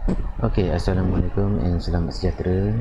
Okay, Assalamualaikum and selamat sejahtera.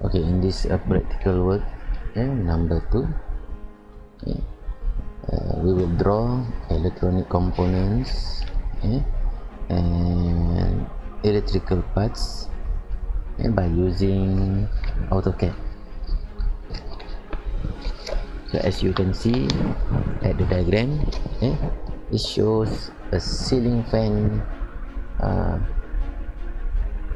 Okay, in this practical work, number 2, we will draw electronic components and electrical parts by using AutoCAD. So as you can see at the diagram, it shows a ceiling fan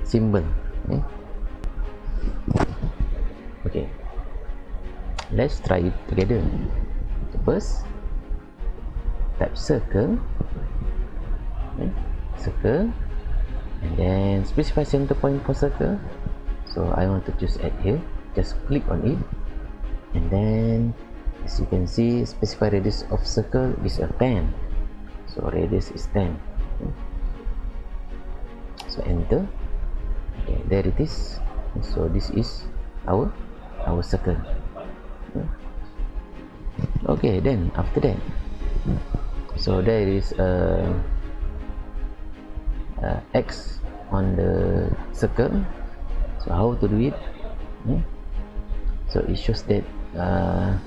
symbol. Okay, let's try it together. First, type circle, circle, and then specify center point for circle. So I want to choose at here. Just click on it, and then as you can see, specify radius of circle is a 10. So radius is 10. So enter. Okay, there it is. So this is our circle. Okay, then after that, so there is a X on the circle. So how to do it? So it shows that the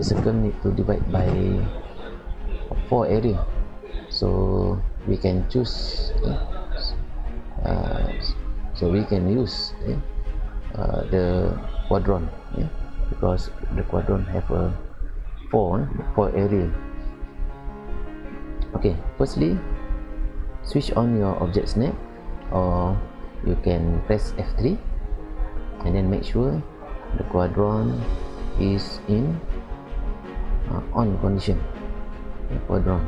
circle need to divide by 4 area. So we can choose. So we can use the quadrant, because the quadrant have a 4 area. Okay, firstly, switch on your object snap, or you can press F3 and then make sure the quadrant is in on condition. Quadrant.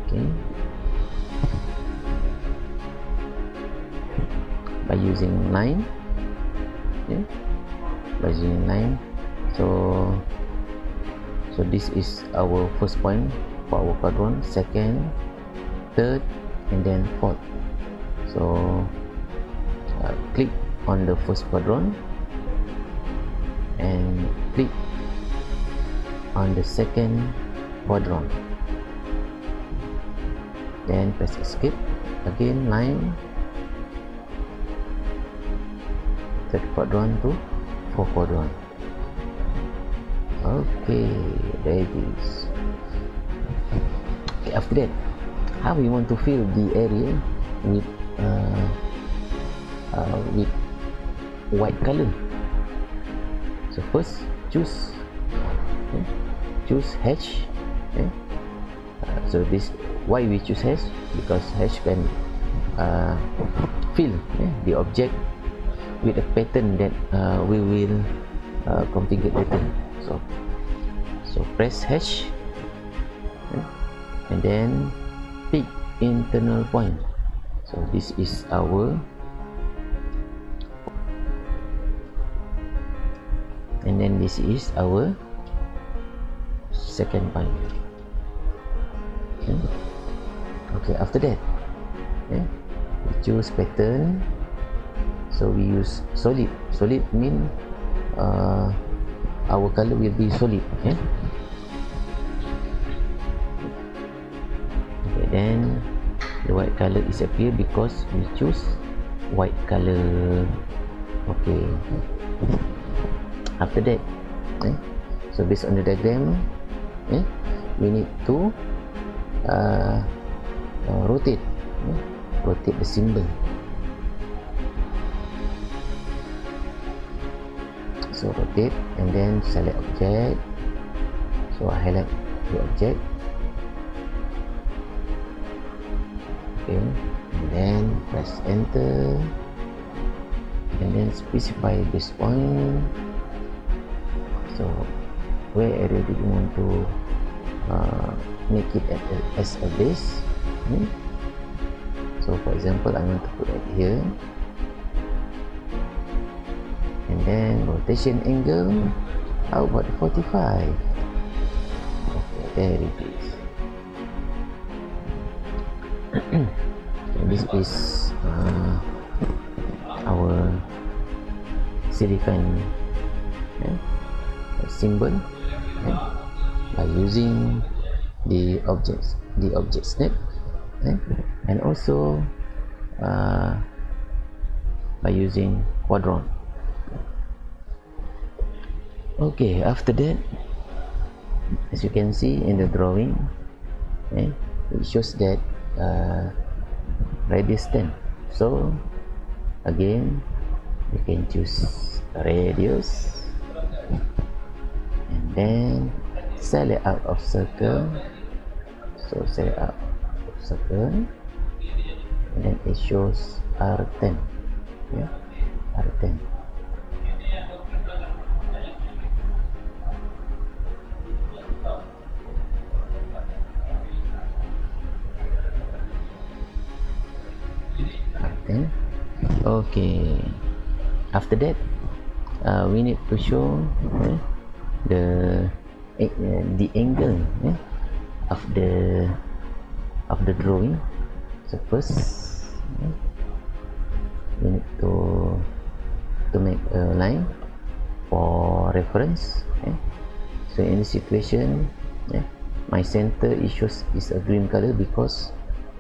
Okay, by using 9, by using 9. So this is our first point for our quadrant, second, third, and then fourth. So click on the first quadrant and click on the second quadrant, then press escape again. 9, third quadrant to fourth quadrant. Okay, there it is. Okay, after that, how we want to fill the area with white color? So first, choose H. So this, why we choose H? Because H can fill the object with a pattern that we will configure later. So press H, and then pick internal point. So this is our, and then this is our second point. Okay, after that, we choose pattern. So we use solid. Solid mean our color will be solid. Okay, then the white color is appear because we choose white color. Okay, after that, so based on the diagram, we need to rotate the symbol. So rotate and then select object. So I highlight the object. Okay, and then press enter, and then specify base point. So where area do you want to make it as a base? So for example, I want to put it here. And then rotation angle, how about 45? Okay, there it is. This is our silicon symbol. okay, by using the object snap, okay, and also by using quadrant. Okay, after that, as you can see in the drawing, okay, it shows that radius 10. So again, you can choose radius and then select out of circle. So select out of circle, and then it shows R10. Yeah, R10. Okay, after that we need to show the angle of the drawing. So first we need to make a line for reference. So in this situation, my center issues is a green color because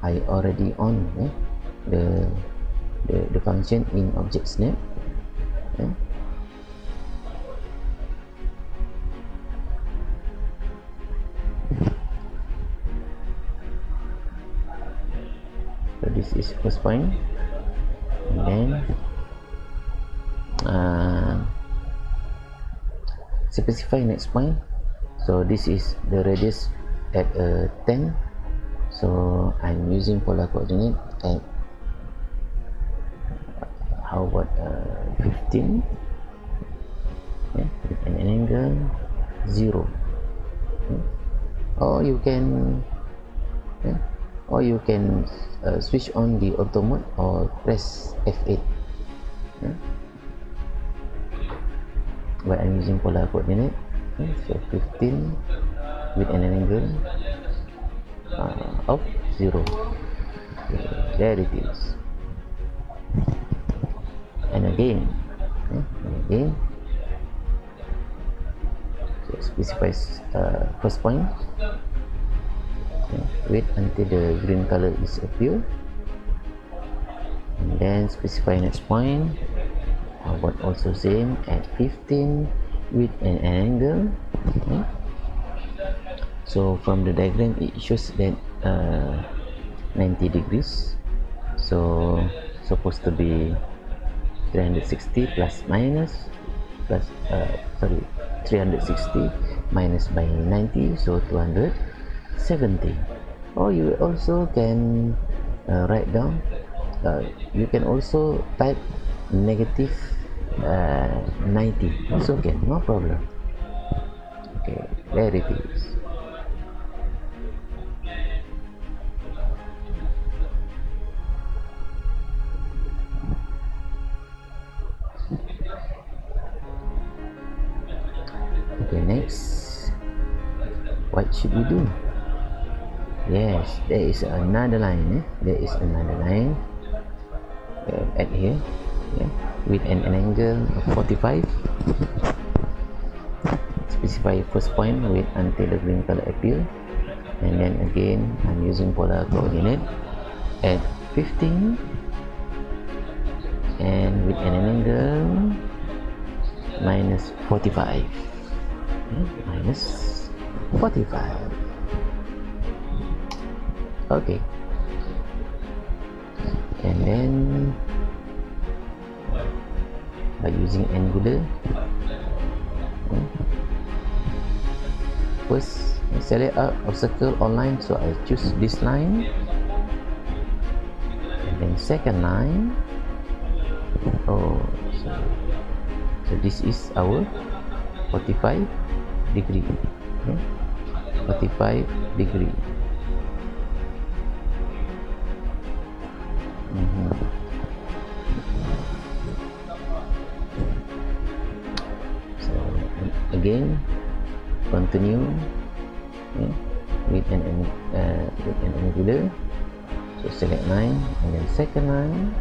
I already on the function in object snap. So this is first point, and then specify next point. So this is the radius at 10, so I'm using polar coordinate at how about 15, with an angle 0, or you can switch on the auto mode or press F8. But I'm using polar coordinate, so 15 with an angle of 0. There it is. And again, so specify first point, wait until the green color is appear, and then specify next point. But also same at 15 with an angle. So from the diagram it shows that 90 degrees, so supposed to be 360 plus minus plus 360 minus by 90, so 270. Or you also can write down, you can also type negative 90 also can, no problem. Okay, there it is. Okay, next, what should we do? Yes, there is another line. There is another line at here, with an angle of 45. Specify first point with until the green color appear, and then again I'm using polar coordinate at 15 and with an angle minus 45. Minus 45. Okay, and then by using angular, first select out of circle on line, so I choose this line, and then second line. So this is our 45 degree. 45 degree. So again, continue with an angular. So select line and then second line.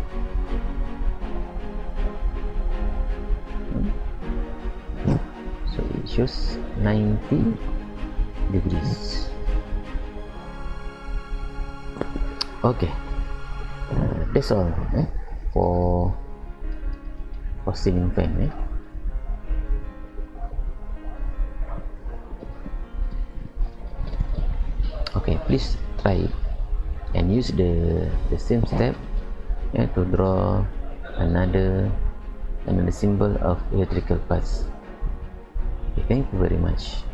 So it shows 90 degrees. Okay, that's all for ceiling fan. Okay, please try it and use the same step to draw another symbol of electrical parts. Okay, thank you very much.